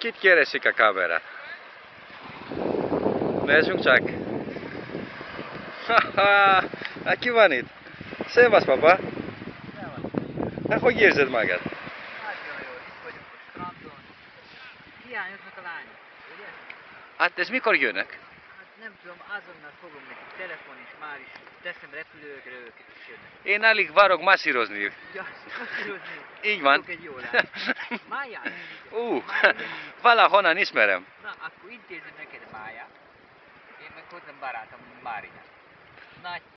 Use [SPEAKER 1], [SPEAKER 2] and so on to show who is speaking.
[SPEAKER 1] Kit keresik a kamera? Nézzünk csak! Haha! Hát ki van itt? Szevasz, papa! Hát hogy érzed magad?
[SPEAKER 2] Nagyon jó, itt vagyunk a strandon. Hiányoznak a lányok, ugye?
[SPEAKER 1] Hát ez mikor jönnek?
[SPEAKER 2] Hát nem tudom, azonnal fogom neki telefon, és már is teszem repülőre őket is jönnek.
[SPEAKER 1] Én alig várok masszírozni.
[SPEAKER 2] Ja, masszírozni.
[SPEAKER 1] Így van.
[SPEAKER 2] Tudok egy jó lányt. Máját?
[SPEAKER 1] Valahonnan ismerem.
[SPEAKER 2] Na, akkor intézem neked Máját. Én meg hozzám barátom Máriát.